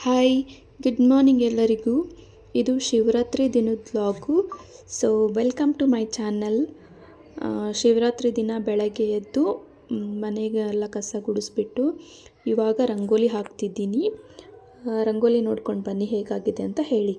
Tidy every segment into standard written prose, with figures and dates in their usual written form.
Hi, good morning ಎಲ್ಲರಿಗೂ. ಇದು ಶಿವರಾತ್ರಿ ದಿನದ vlog. So welcome to my channel. Shivaratri ದಿನ ಬೆಳಗ್ಗೆ ಎದ್ದು ಮನೆಗೆಲ್ಲ ಕಸ ಗುಡಿಸ್ಬಿಟ್ಟು ಇವಾಗ ರಂಗೋಲಿ ಹಾಕ್ತಿದ್ದೀನಿ. ರಂಗೋಲಿ ನೋಡ್ಕೊಂಡು ಬನ್ನಿ ಹೇಗಾಗಿದೆ ಅಂತ ಹೇಳಿ.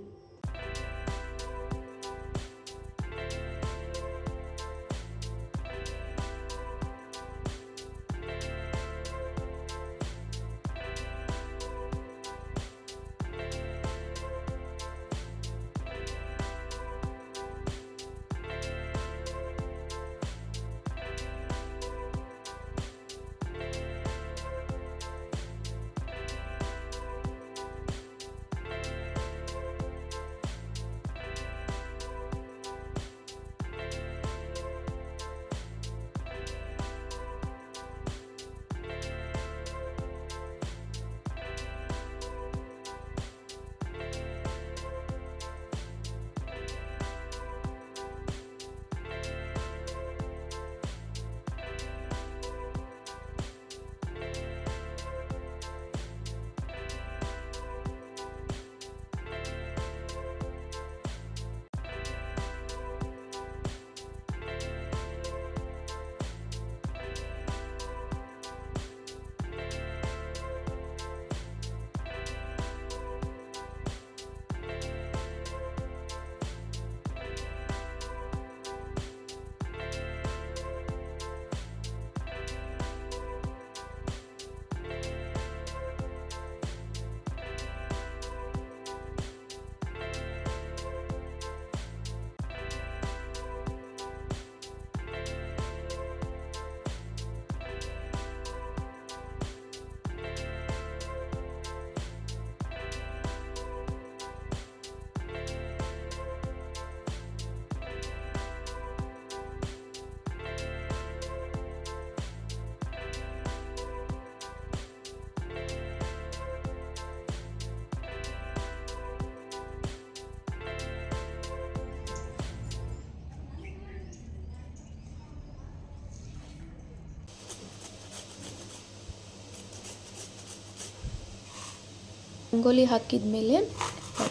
ರಂಗೋಲಿ ಹಾಕಿದ ಮೇಲೆ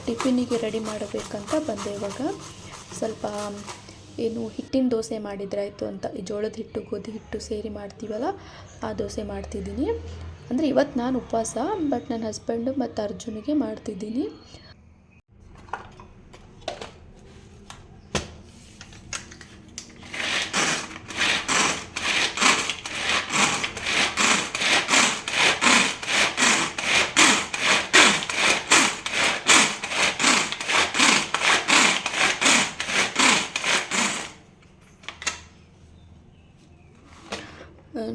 ಟಿಫಿನಿಗೆ ರೆಡಿ ಮಾಡಬೇಕಂತ ಬಂದೆ. ಇವಾಗ ಸ್ವಲ್ಪ ಹಿಟ್ಟಿನ ದೋಸೆ ಮಾಡಿದ್ರಾಯ್ತು ಅಂತ, ಈ ಜೋಳದ ಹಿಟ್ಟು ಗೋಧಿ ಹಿಟ್ಟು ಸೇರಿ ಮಾಡ್ತೀವಲ್ಲ ಆ ದೋಸೆ ಮಾಡ್ತಿದ್ದೀನಿ. ಅಂದರೆ ಇವತ್ತು ನಾನು ಉಪವಾಸ, ಬಟ್ ನನ್ನ ಹಸ್ಬೆಂಡು ಮತ್ತು ಅರ್ಜುನಿಗೆ ಮಾಡ್ತಿದ್ದೀನಿ.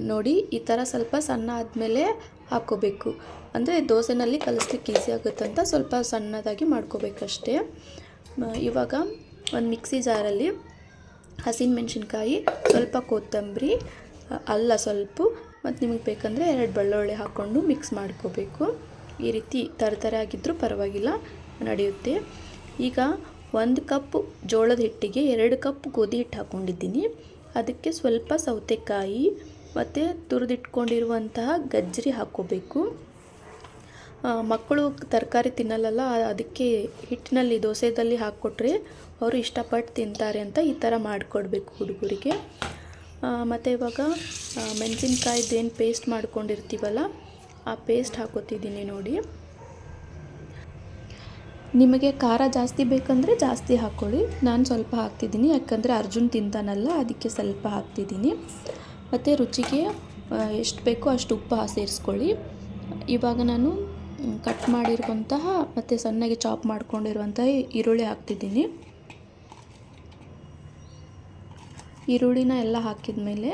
ನೋಡಿ, ಈ ಥರ ಸ್ವಲ್ಪ ಸಣ್ಣ ಆದಮೇಲೆ ಹಾಕ್ಕೋಬೇಕು. ಅಂದರೆ ದೋಸೆನಲ್ಲಿ ಕಲಿಸ್ಲಿಕ್ಕೆ ಈಸಿ ಆಗುತ್ತಂತ ಸ್ವಲ್ಪ ಸಣ್ಣದಾಗಿ ಮಾಡ್ಕೋಬೇಕಷ್ಟೇ. ಇವಾಗ ಒಂದು ಮಿಕ್ಸಿ ಜಾರಲ್ಲಿ ಹಸಿಮೆಣಸಿನ್ಕಾಯಿ, ಸ್ವಲ್ಪ ಕೊತ್ತಂಬರಿ, ಅಲ್ಲ ಸ್ವಲ್ಪ, ಮತ್ತು ನಿಮಗೆ ಬೇಕಂದರೆ 2 ಬೆಳ್ಳುಳ್ಳಿ ಹಾಕ್ಕೊಂಡು ಮಿಕ್ಸ್ ಮಾಡ್ಕೋಬೇಕು. ಈ ರೀತಿ ತರತರಾಗಿದ್ದರೂ ಪರವಾಗಿಲ್ಲ, ನಡೆಯುತ್ತೆ. ಈಗ 1 ಕಪ್ ಜೋಳದ ಹಿಟ್ಟಿಗೆ 2 ಕಪ್ ಗೋಧಿ ಹಿಟ್ಟು ಹಾಕ್ಕೊಂಡಿದ್ದೀನಿ. ಅದಕ್ಕೆ ಸ್ವಲ್ಪ ಸೌತೆಕಾಯಿ ಮತ್ತು ತುರಿದಿಟ್ಕೊಂಡಿರುವಂತಹ ಗಜ್ಜರಿ ಹಾಕ್ಕೋಬೇಕು. ಮಕ್ಕಳು ತರಕಾರಿ ತಿನ್ನಲ್ಲ, ಅದಕ್ಕೆ ಹಿಟ್ಟಿನಲ್ಲಿ ದೋಸೆದಲ್ಲಿ ಹಾಕ್ಕೊಟ್ರೆ ಅವರು ಇಷ್ಟಪಟ್ಟು ತಿಂತಾರೆ ಅಂತ ಈ ಥರ ಮಾಡಿಕೊಡ್ಬೇಕು ಹುಡುಗರಿಗೆ. ಮತ್ತು ಇವಾಗ ಮೆಣಸಿನ್ಕಾಯ್ದೇನು ಪೇಸ್ಟ್ ಮಾಡ್ಕೊಂಡಿರ್ತೀವಲ್ಲ ಆ ಪೇಸ್ಟ್ ಹಾಕೋತಿದ್ದೀನಿ ನೋಡಿ. ನಿಮಗೆ ಖಾರ ಜಾಸ್ತಿ ಬೇಕಂದರೆ ಜಾಸ್ತಿ ಹಾಕ್ಕೊಳ್ಳಿ, ನಾನು ಸ್ವಲ್ಪ ಹಾಕ್ತಿದ್ದೀನಿ, ಯಾಕಂದರೆ ಅರ್ಜುನ್ ತಿಂತಾನಲ್ಲ ಅದಕ್ಕೆ ಸ್ವಲ್ಪ ಹಾಕ್ತಿದ್ದೀನಿ. ಮತ್ತು ರುಚಿಗೆ ಎಷ್ಟು ಬೇಕೋ ಅಷ್ಟು ಉಪ್ಪು ಸೇರಿಸ್ಕೊಳ್ಳಿ. ಇವಾಗ ನಾನು ಕಟ್ ಮಾಡಿರುವಂತಹ ಮತ್ತು ಸಣ್ಣಗೆ ಚಾಪ್ ಮಾಡ್ಕೊಂಡಿರುವಂತಹ ಈರುಳ್ಳಿ ಹಾಕ್ತಿದ್ದೀನಿ. ಈರುಳ್ಳಿನ ಎಲ್ಲ ಹಾಕಿದ ಮೇಲೆ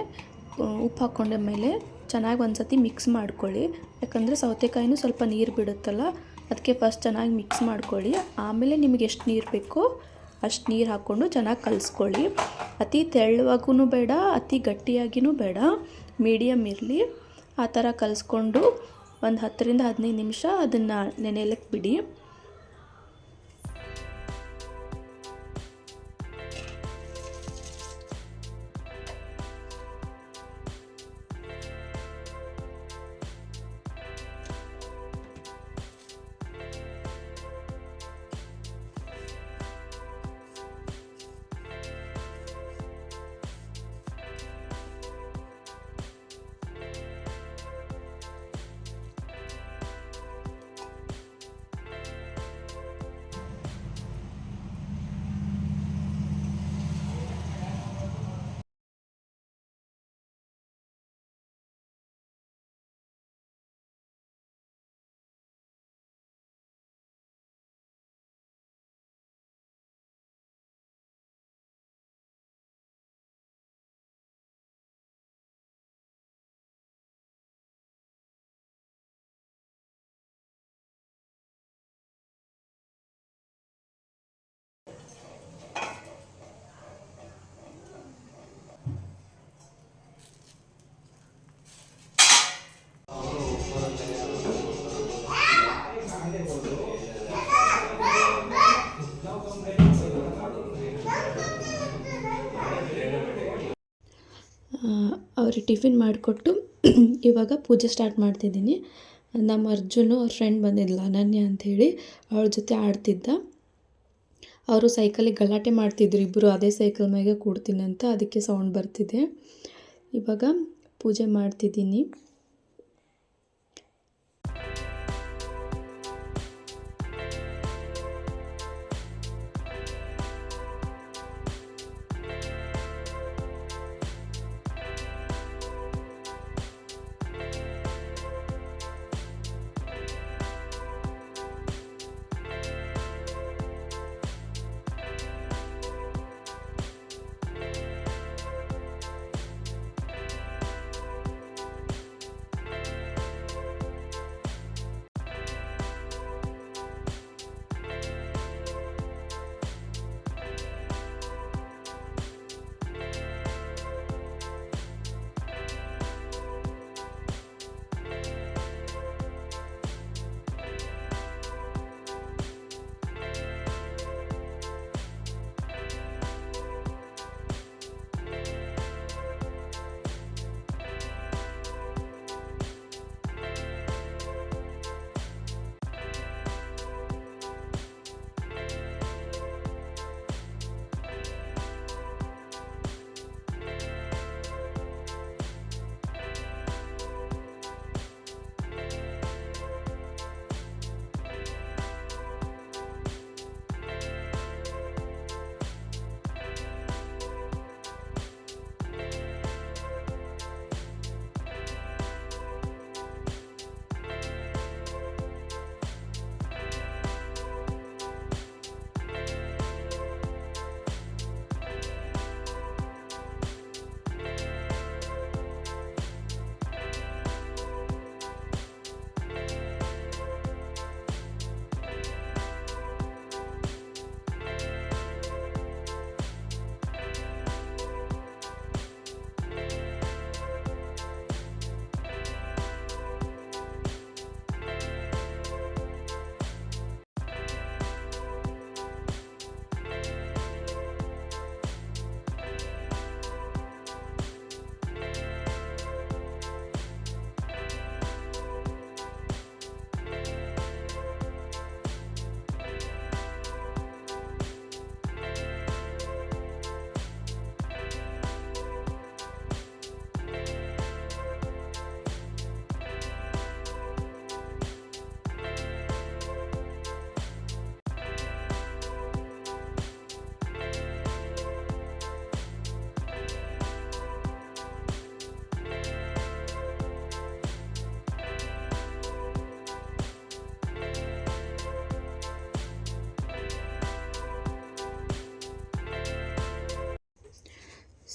ಉಪ್ಪು ಹಾಕ್ಕೊಂಡ ಮೇಲೆ ಚೆನ್ನಾಗಿ ಒಂದು ಸತಿ ಮಿಕ್ಸ್ ಮಾಡ್ಕೊಳ್ಳಿ. ಯಾಕಂದರೆ ಸೌತೆಕಾಯಿನೂ ಸ್ವಲ್ಪ ನೀರು ಬಿಡುತ್ತಲ್ಲ, ಅದಕ್ಕೆ ಫಸ್ಟ್ ಚೆನ್ನಾಗಿ ಮಿಕ್ಸ್ ಮಾಡ್ಕೊಳ್ಳಿ. ಆಮೇಲೆ ನಿಮಗೆ ಎಷ್ಟು ನೀರು ಬೇಕೋ ಅಷ್ಟು ನೀರು ಹಾಕ್ಕೊಂಡು ಚೆನ್ನಾಗಿ ಕಲಿಸ್ಕೊಳ್ಳಿ. ಅತಿ ತೆಳ್ಳವಾಗೂ ಬೇಡ, ಅತಿ ಗಟ್ಟಿಯಾಗಿಯೂ ಬೇಡ, ಮೀಡಿಯಮ್ ಇರಲಿ. ಆ ಥರ ಕಲಿಸ್ಕೊಂಡು ಒಂದು 10ರಿಂದ 15 ನಿಮಿಷ ಅದನ್ನು ನೆನೆಯಲಿಕ್ಕೆ ಬಿಡಿ. ಅವ್ರಿಗೆ ಟಿಫಿನ್ ಮಾಡಿಕೊಟ್ಟು ಇವಾಗ ಪೂಜೆ ಸ್ಟಾರ್ಟ್ ಮಾಡ್ತಿದ್ದೀನಿ. ನಮ್ಮ ಅರ್ಜುನು ಅವ್ರ ಫ್ರೆಂಡ್ ಬಂದಿದ್ಲ ಅನನ್ಯ ಅಂಥೇಳಿ, ಅವಳ ಜೊತೆ ಆಡ್ತಿದ್ದ. ಅವರು ಸೈಕಲಿಗೆ ಗಲಾಟೆ ಮಾಡ್ತಿದ್ರು ಇಬ್ಬರು, ಅದೇ ಸೈಕಲ್ ಮ್ಯಾಗೆ ಕೂಡ್ತೀನಿ ಅಂತ, ಅದಕ್ಕೆ ಸೌಂಡ್ ಬರ್ತಿದೆ. ಇವಾಗ ಪೂಜೆ ಮಾಡ್ತಿದ್ದೀನಿ.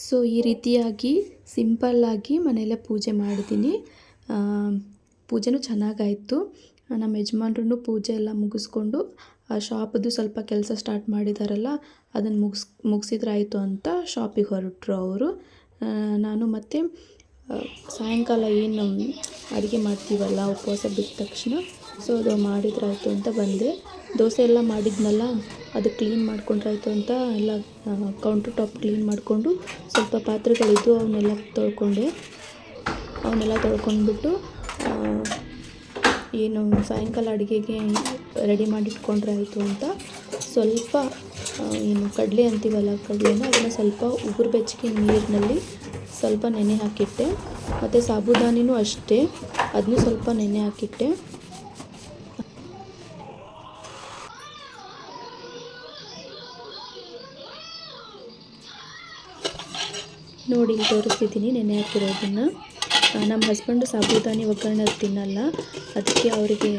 ಸೊ ಈ ರೀತಿಯಾಗಿ ಸಿಂಪಲ್ಲಾಗಿ ಮನೆಯಲ್ಲೇ ಪೂಜೆ ಮಾಡಿದ್ದೀನಿ. ಪೂಜೆನೂ ಚೆನ್ನಾಗಾಯಿತು. ನಮ್ಮ ಯಜಮಾನ್ರೂ ಪೂಜೆ ಎಲ್ಲ ಮುಗಿಸ್ಕೊಂಡು ಆ ಶಾಪದ್ದು ಸ್ವಲ್ಪ ಕೆಲಸ ಸ್ಟಾರ್ಟ್ ಮಾಡಿದಾರಲ್ಲ, ಅದನ್ನು ಮುಗಿಸಿದ್ರಾಯಿತು ಅಂತ ಶಾಪಿಗೆ ಹೊರಟರು ಅವರು. ನಾನು ಮತ್ತು ಸಾಯಂಕಾಲ ಏನು ಅಡುಗೆ ಮಾಡ್ತೀವಲ್ಲ ಉಪವಾಸ ಬಿಟ್ಟ ತಕ್ಷಣ, ಸೊ ಅದು ಮಾಡಿದ್ರಾಯಿತು ಅಂತ ಬಂದೆ. ದೋಸೆ ಎಲ್ಲ ಮಾಡಿದ್ನಲ್ಲ, ಅದು ಕ್ಲೀನ್ ಮಾಡ್ಕೊಂಡ್ರಾಯ್ತು ಅಂತ ಎಲ್ಲ ಕೌಂಟರ್ ಟಾಪ್ ಕ್ಲೀನ್ ಮಾಡಿಕೊಂಡು, ಸ್ವಲ್ಪ ಪಾತ್ರೆಗಳಿದ್ದು ಅವನ್ನೆಲ್ಲ ತೊಳ್ಕೊಂಡ್ಬಿಟ್ಟು ಏನು ಸಾಯಂಕಾಲ ಅಡುಗೆಗೆ ರೆಡಿ ಮಾಡಿಟ್ಕೊಂಡ್ರೆ ಆಯಿತು ಅಂತ ಸ್ವಲ್ಪ ಏನು ಕಡಲೆ ಅಂತೀವಲ್ಲ, ಕಡಲೆನ ಅದನ್ನು ಸ್ವಲ್ಪ ಉಗುರು ಬೆಚ್ಚಗೆ ನೀರಿನಲ್ಲಿ ಸ್ವಲ್ಪ ನೆನೆ ಹಾಕಿಟ್ಟೆ. ಮತ್ತು ಸಾಬುದಾನಿನೂ ಅಷ್ಟೇ, ಅದನ್ನೂ ಸ್ವಲ್ಪ ನೆನೆ ಹಾಕಿಟ್ಟೆ. ನೋಡಿ ಇಲ್ಲಿ ತೋರಿಸ್ತಿದ್ದೀನಿ ನೆನೆ ಹಾಕಿರೋದನ್ನು. ನಮ್ಮ ಹಸ್ಬೆಂಡು ಸಾಬುದಾನಿ ಒಗ್ಗರಣೆ ತಿನ್ನಲ್ಲ, ಅದಕ್ಕೆ ಅವರಿಗೆ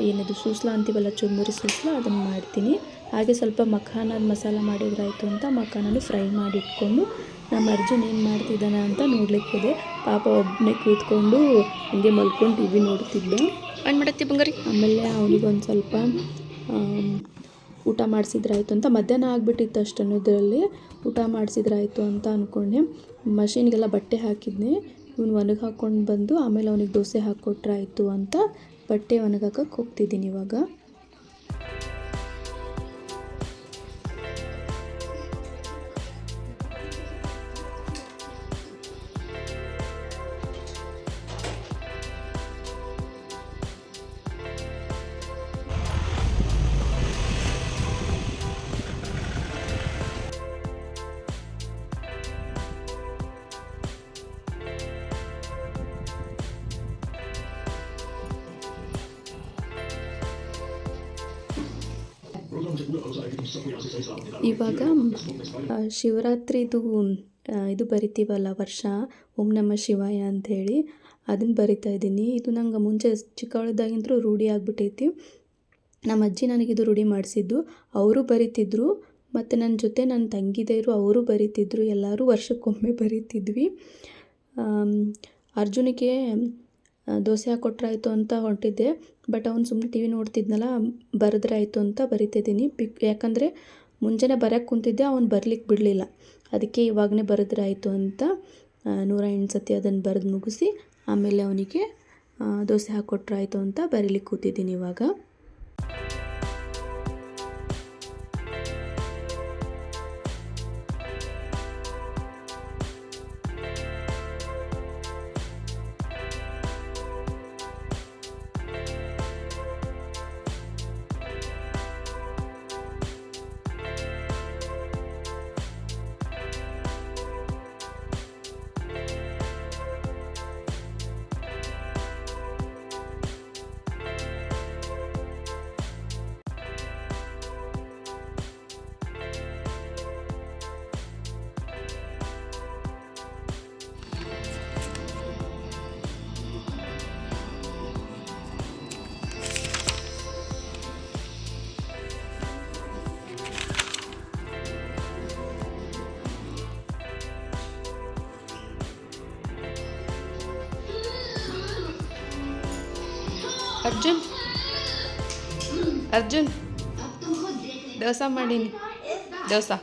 ಏನದು ಸೂಸ್ಲ ಅಂತೀವಲ್ಲ, ಚುರುಮುರಿ ಸೂಸ್ಲ, ಅದನ್ನು ಮಾಡ್ತೀನಿ. ಹಾಗೆ ಸ್ವಲ್ಪ ಮಖಾನದ ಮಸಾಲ ಮಾಡಿದ್ರಾಯಿತು ಅಂತ ಮಖಾನೂ ಫ್ರೈ ಮಾಡಿ ಇಟ್ಕೊಂಡು ನಮ್ಮ ಅರ್ಜುನ್ ಏನು ಮಾಡ್ತಿದ್ದಾನೆ ಅಂತ ನೋಡ್ಲಿಕ್ಕೆ ಹೋದೆ. ಪಾಪ ಒಬ್ಬನೇ ಕೂತ್ಕೊಂಡು ಹಂಗೆ ಮಲ್ಕೊಂಡು ಟಿ ವಿ ನೋಡ್ತಿದ್ದ. ಏನು ಮಾಡತ್ತಿ ಬಂಗಾರಿ? ಆಮೇಲೆ ಅವನಿಗೊಂದು ಸ್ವಲ್ಪ ಊಟ ಮಾಡಿಸಿದ್ರಾಯ್ತು ಅಂತ, ಮಧ್ಯಾಹ್ನ ಆಗಿಬಿಟ್ಟಿತ್ತು ಅಷ್ಟನ್ನೋದ್ರಲ್ಲಿ ಊಟ ಮಾಡಿಸಿದ್ರಾಯ್ತು ಅಂತ ಅಂದ್ಕೊಂಡೆ. ಮಷಿನ್ಗೆಲ್ಲ ಬಟ್ಟೆ ಹಾಕಿದ್ನೆ, ಇವನು ಒಣಗಿ ಹಾಕ್ಕೊಂಡು ಬಂದು ಆಮೇಲೆ ಅವನಿಗೆ ದೋಸೆ ಹಾಕ್ಕೊಟ್ರಾಯ್ತು ಅಂತ ಬಟ್ಟೆ ಒಣಗಾಕಕ್ಕೆ ಹೋಗ್ತಿದ್ದೀನಿ ಇವಾಗ. ಇವಾಗ ಶಿವರಾತ್ರಿದು ಇದು ಬರಿತೀವಲ್ಲ ವರ್ಷ ಓಂ ನಮಃ ಶಿವಾಯ ಅಂಥೇಳಿ ಅದನ್ನು ಬರಿತಾ ಇದ್ದೀನಿ. ಇದು ನಂಗೆ ಮುಂಚೆ ಚಿಕ್ಕವಳಿದ್ದಾಗಿಂತರೂ ರೂಢಿ ಆಗಿಬಿಟ್ಟೈತಿ. ನಮ್ಮ ಅಜ್ಜಿ ನನಗಿದು ರೂಢಿ ಮಾಡಿಸಿದ್ದು. ಅವರು ಬರಿತಿದ್ರು ಮತ್ತು ನನ್ನ ಜೊತೆ ನನ್ನ ತಂಗಿದವರು ಅವರು ಬರಿತಿದ್ರು. ಎಲ್ಲರೂ ವರ್ಷಕ್ಕೊಮ್ಮೆ ಬರಿತಿದ್ವಿ. ಅರ್ಜುನಿಗೆ ದೋಸೆ ಹಾಕ್ಕೊಟ್ರಾಯ್ತು ಅಂತ ಹೊರಟಿದ್ದೆ. ಬಟ್ ಅವ್ನು ಸುಮ್ಮನೆ ಟಿ ವಿ ನೋಡ್ತಿದ್ನಲ್ಲ, ಬರೆದ್ರೆ ಆಯಿತು ಅಂತ ಬರಿತಿದ್ದೀನಿ. ಯಾಕಂದರೆ ಮುಂಜಾನೆ ಬರೋಕ್ಕೆ ಕುಂತಿದ್ದೆ, ಅವ್ನು ಬರಲಿಕ್ಕೆ ಬಿಡಲಿಲ್ಲ. ಅದಕ್ಕೆ ಇವಾಗಲೇ ಬರೆದ್ರೆ ಆಯಿತು ಅಂತ 108 ಸತಿ ಅದನ್ನು ಬರೆದು ಮುಗಿಸಿ ಆಮೇಲೆ ಅವನಿಗೆ ದೋಸೆ ಹಾಕ್ಕೊಟ್ರಾಯ್ತು ಅಂತ ಬರೀಲಿಕ್ಕೆ ಕೂತಿದ್ದೀನಿ ಇವಾಗ. ಅರ್ಜುನ್ ಅರ್ಜುನ್ ದೋಸೆ ಮಾಡೀನಿ. ದೋಸೆ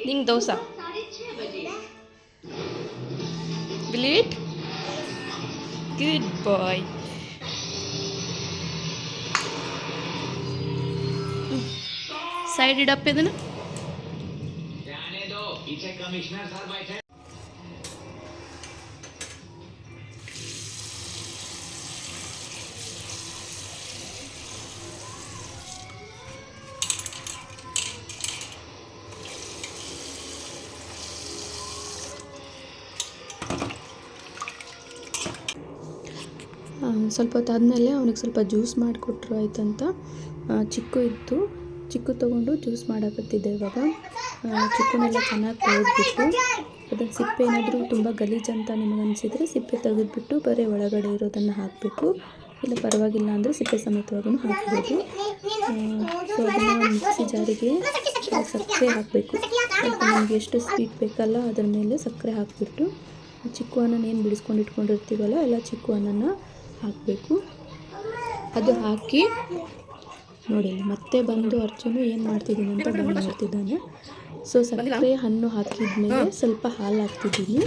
ನಿಂಗೆ ದೋಸೆ ಬಿಲೀಟ್ ಗುಡ್ ಬಾಯ್. ಸೈಡ್ ಇಡಪ್ಪ ಇದನ್ನು. ಸ್ವಲ್ಪ ಹೊತ್ತಾದಮೇಲೆ ಅವನಿಗೆ ಸ್ವಲ್ಪ ಜ್ಯೂಸ್ ಮಾಡಿಕೊಟ್ರು ಆಯ್ತಂತ ಚಿಕ್ಕು ಇತ್ತು. ಚಿಕ್ಕು ತೊಗೊಂಡು ಜ್ಯೂಸ್ ಮಾಡಕತ್ತಿದ್ದೆ. ಇವಾಗ ಚಿಕ್ಕನೆಲ್ಲ ಚೆನ್ನಾಗಿ ತೊಳೆದ್ಬಿಟ್ಟು ಅದನ್ನು ಸಿಪ್ಪೆ ಏನಾದರೂ ತುಂಬ ಗಲೀಜು ಅಂತ ನಿಮಗೆ ಅನಿಸಿದರೆ ಸಿಪ್ಪೆ ತೆಗೆದುಬಿಟ್ಟು ಬರೀ ಒಳಗಡೆ ಇರೋದನ್ನು ಹಾಕಬೇಕು. ಇಲ್ಲ ಪರವಾಗಿಲ್ಲ ಅಂದರೆ ಸಿಪ್ಪೆ ಸಮೇತವಾಗೂ ಹಾಕ್ಬೋದು. ಸೊ ಅದನ್ನು ಮಿಕ್ಸಿ ಜಾರಿಗೆ ಸಕ್ಕರೆ ಹಾಕಬೇಕು. ಸ್ವಲ್ಪ ನಮಗೆ ಎಷ್ಟು ಸ್ವೀಟ್ ಬೇಕಲ್ಲ ಅದರ ಮೇಲೆ ಸಕ್ಕರೆ ಹಾಕಿಬಿಟ್ಟು ಚಿಕ್ಕು ಅನ್ನನ ಏನು ಬಿಡಿಸ್ಕೊಂಡು ಇಟ್ಕೊಂಡಿರ್ತೀವಲ್ಲ ಎಲ್ಲ ಚಿಕ್ಕು ಅನ್ನನ ಹಾಕಬೇಕು. ಅದು ಹಾಕಿ ನೋಡಿ ಮತ್ತೆ ಬಂದು ಅರ್ಜುನು ಏನು ಮಾಡ್ತಿದ್ದೀನಿ ಅಂತ ಬಂದು ಮಾಡ್ತಿದ್ದಾನೆ. ಸೊ ಸಕ್ಕರೆ ಹಣ್ಣು ಹಾಕಿದ್ಮೇಲೆ ಸ್ವಲ್ಪ ಹಾಲು ಹಾಕ್ತಿದ್ದೀನಿ.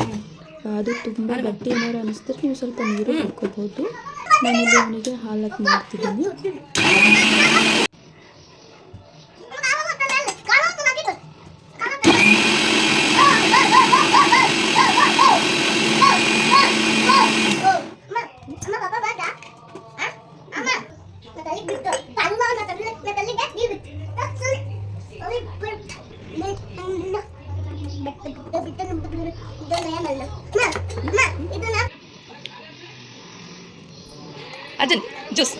ಅದು ತುಂಬ ಗಟ್ಟಿ ಏನಾರು ಅನ್ನಿಸಿದ್ರೆ ನೀವು ಸ್ವಲ್ಪ ನೀರು ಹಾಕ್ಕೋಬೋದು. ನಾನಿಲ್ಲಿ ಅವನಿಗೆ ಹಾಲು ಹಾಕಿ ಮಾಡ್ತಿದ್ದೀನಿ. ಅರ್ಜುನ್ ಜ್ಯೂಸ್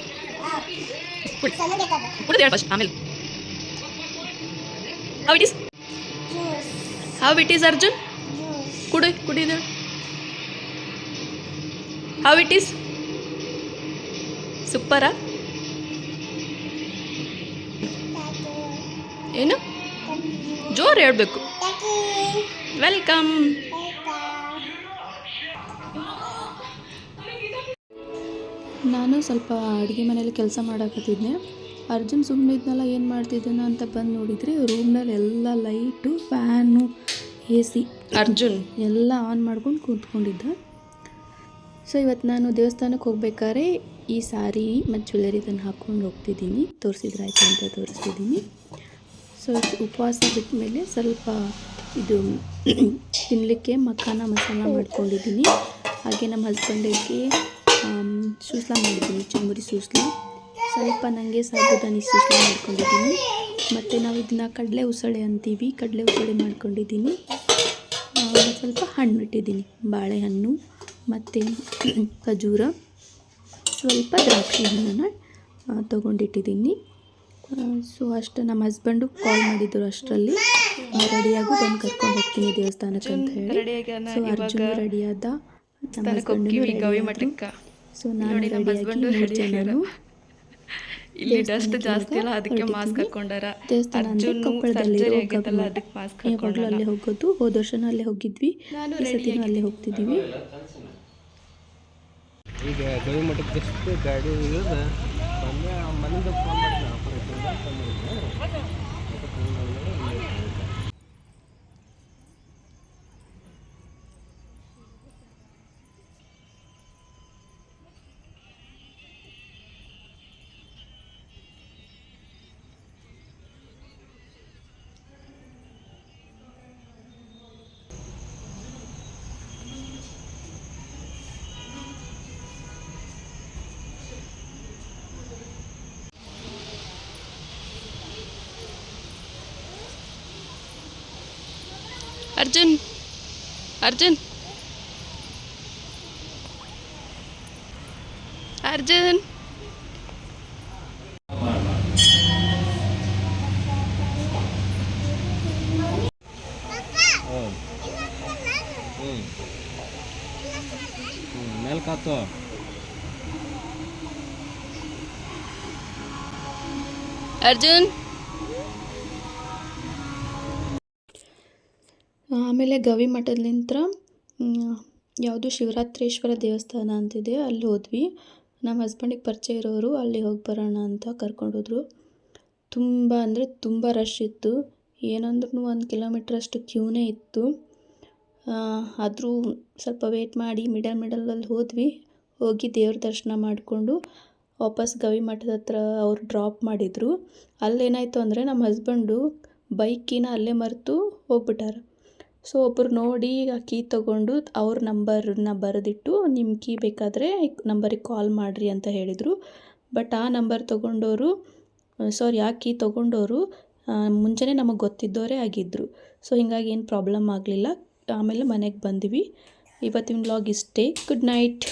ಕುಡಿದು ಹೇಳಿ ಫಸ್ಟ್, ಆಮೇಲೆ ಹೌ ಇಟ್ ಈಸ್ ಅರ್ಜುನ್ ಕುಡಿದು ಹೌ ಇಟ್ ಈಸ್ ಸೂಪರಾ? ಏನು ಜೋರು ಹೇಳಬೇಕು. ವೆಲ್ಕಮ್. ನಾನು ಸ್ವಲ್ಪ ಅಡುಗೆ ಮನೇಲಿ ಕೆಲಸ ಮಾಡಕತ್ತಿದ್ದೆ. ಅರ್ಜುನ್ ಸುಮ್ಮನೆ ಇದ್ನಲ್ಲ, ಏನು ಮಾಡ್ತಿದ್ದಾನ ಅಂತ ಬಂದು ನೋಡಿದರೆ ರೂಮ್ನಲ್ಲಿ ಎಲ್ಲ ಲೈಟು, ಫ್ಯಾನು, AC ಅರ್ಜುನ್ ಎಲ್ಲ ಆನ್ ಮಾಡ್ಕೊಂಡು ಕೂತ್ಕೊಂಡಿದ್ದ. ಸೊ ಇವತ್ತು ನಾನು ದೇವಸ್ಥಾನಕ್ಕೆ ಹೋಗ್ಬೇಕಾದ್ರೆ ಈ ಸಾರಿ ಮತ್ತು ಜ್ಯುವೆಲರಿ ಇದನ್ನು ಹಾಕ್ಕೊಂಡು ಹೋಗ್ತಿದ್ದೀನಿ. ತೋರಿಸಿದ್ರೆ ಆಯಿತು ಅಂತ ತೋರಿಸ್ತಿದ್ದೀನಿ. ಸೊ ಉಪವಾಸ ಬಿಟ್ಟ ಮೇಲೆ ಸ್ವಲ್ಪ ಇದು ತಿನ್ನಲಿಕ್ಕೆ ಮಖಾನ ಮಸಾಲ ಮಾಡ್ಕೊಂಡಿದ್ದೀನಿ. ಹಾಗೆ ನಮ್ಮ ಹಸ್ಬೆಂಡಿಗೆ ಸೂಸ್ಲ ಮಾಡಿದ್ದೀನಿ, ಚುರುಮುರಿ ಸೂಸ್ಲ. ಸ್ವಲ್ಪ ನನಗೆ ಸಾಬುದಾನಿ ಸೂಸ್ಲ ಮಾಡ್ಕೊಂಡಿದ್ದೀನಿ. ಮತ್ತು ನಾವು ಇದನ್ನ ಕಡಲೆ ಉಸಳೆ ಅಂತೀವಿ, ಕಡಲೆ ಉಸಳೆ ಮಾಡ್ಕೊಂಡಿದ್ದೀನಿ. ಸ್ವಲ್ಪ ಹಣ್ಣು ಇಟ್ಟಿದ್ದೀನಿ, ಬಾಳೆಹಣ್ಣು ಮತ್ತು ಖಜೂರ, ಸ್ವಲ್ಪ ದ್ರಾಕ್ಷಿ ಹಣ್ಣನ್ನು ತೊಗೊಂಡಿಟ್ಟಿದ್ದೀನಿ. ಸೊ ಅಷ್ಟು ನಮ್ಮ ಹಸ್ಬೆಂಡು ಕಾಲ್ ಮಾಡಿದ್ರು, ಅಷ್ಟರಲ್ಲಿ ರೆಡಿಯಾಗಿ ಬಂದು ಕರ್ಕೊಂಡು ಹೋಗ್ತೀನಿ ದೇವಸ್ಥಾನಕ್ಕೆ ಅಂತ ಹೇಳಿ. ಸೊ ಅರ್ಜುನ್ ರೆಡಿಯಾದ, ನಮ್ಮ ಹಸ್ಬೆಂಡು ರೆಡಿ. ಸೊ ನಾನು ರೆಡಿಯಾಗಿ 3 ಜನನು ಇಲ್ಲಿ ಡಸ್ಟ್ ಜಾಸ್ತಿ ಅಲ್ಲ, ಅದಕ್ಕೆ ಮಾಸ್ಕ್ ಹಾಕೊಂಡಾರ. ದೇವಸ್ಥಾನ ಅಂದರೆ ಕೊಪ್ಪಳದಲ್ಲಿರೋ ಯಾವಾಗಲೂ ಅಲ್ಲೇ ಹೋಗೋದು. ಹೋದ ವರ್ಷನೂ ಅಲ್ಲೇ ಹೋಗಿದ್ವಿ, ಈ ಸತಿನೂ ಅಲ್ಲೇ ಹೋಗ್ತಿದ್ದೀವಿ. ಈಗ ಗವಿ ಮಠಕ್ಕೆ ಜಸ್ಟ್ ಗಾಡಿ ಇಳಿದ ಬಂದೆ, ಮನೆಯಿಂದ ಫೋನ್ ಮಾಡಿದೆ ಅರ್ಜುನ್ ಅರ್ಜುನ್ ಅರ್ಜುನ್ ಮೇಲ್ಕಾತು. ಅರ್ಜುನ್ ಆಮೇಲೆ ಗವಿ ಮಠದಲ್ಲಿಂದ ಯಾವುದು ಶಿವರಾತ್ರೇಶ್ವರ ದೇವಸ್ಥಾನ ಅಂತಿದೆ, ಅಲ್ಲಿ ಹೋದ್ವಿ. ನಮ್ಮ ಹಸ್ಬೆಂಡಿಗೆ ಪರಿಚಯ ಇರೋರು, ಅಲ್ಲಿ ಹೋಗಿ ಬರೋಣ ಅಂತ ಕರ್ಕೊಂಡೋದ್ರು. ತುಂಬ ಅಂದರೆ ತುಂಬ ರಶ್ ಇತ್ತು, ಏನಂದ್ರೂ 1 ಕಿಲೋಮೀಟ್ರ್ ಅಷ್ಟು ಕ್ಯೂನೇ ಇತ್ತು. ಆದರೂ ಸ್ವಲ್ಪ ವೇಟ್ ಮಾಡಿ ಮಿಡಲಲ್ಲಿ ಹೋದ್ವಿ. ಹೋಗಿ ದೇವ್ರ ದರ್ಶನ ಮಾಡಿಕೊಂಡು ವಾಪಸ್ ಗವಿ ಮಠದ ಹತ್ರ ಅವ್ರು ಡ್ರಾಪ್ ಮಾಡಿದರು. ಅಲ್ಲೇನಾಯಿತು ಅಂದರೆ ನಮ್ಮ ಹಸ್ಬೆಂಡು ಬೈಕಿನ ಅಲ್ಲೇ ಮರೆತು ಹೋಗ್ಬಿಟ್ಟಾರ. ಸೊ ಒಬ್ಬರು ನೋಡಿ ಆ ಕೀ ತೊಗೊಂಡು ಅವ್ರ ನಂಬರನ್ನ ಬರೆದಿಟ್ಟು, ನಿಮ್ಮ ಕೀ ಬೇಕಾದರೆ ನಂಬರಿಗೆ ಕಾಲ್ ಮಾಡಿರಿ ಅಂತ ಹೇಳಿದರು. ಬಟ್ ಆ ನಂಬರ್ ತೊಗೊಂಡವರು, ಆ ಕೀ ತೊಗೊಂಡವರು ಮುಂಚೆನೇ ನಮಗೆ ಗೊತ್ತಿದ್ದವರೇ ಆಗಿದ್ದರು. ಸೊ ಹೀಗಾಗಿ ಏನು ಪ್ರಾಬ್ಲಮ್ ಆಗಲಿಲ್ಲ. ಆಮೇಲೆ ಮನೆಗೆ ಬಂದ್ವಿ. ಇವತ್ತಿನ ವ್ಲಾಗ್ ಇಷ್ಟೇ. Good night.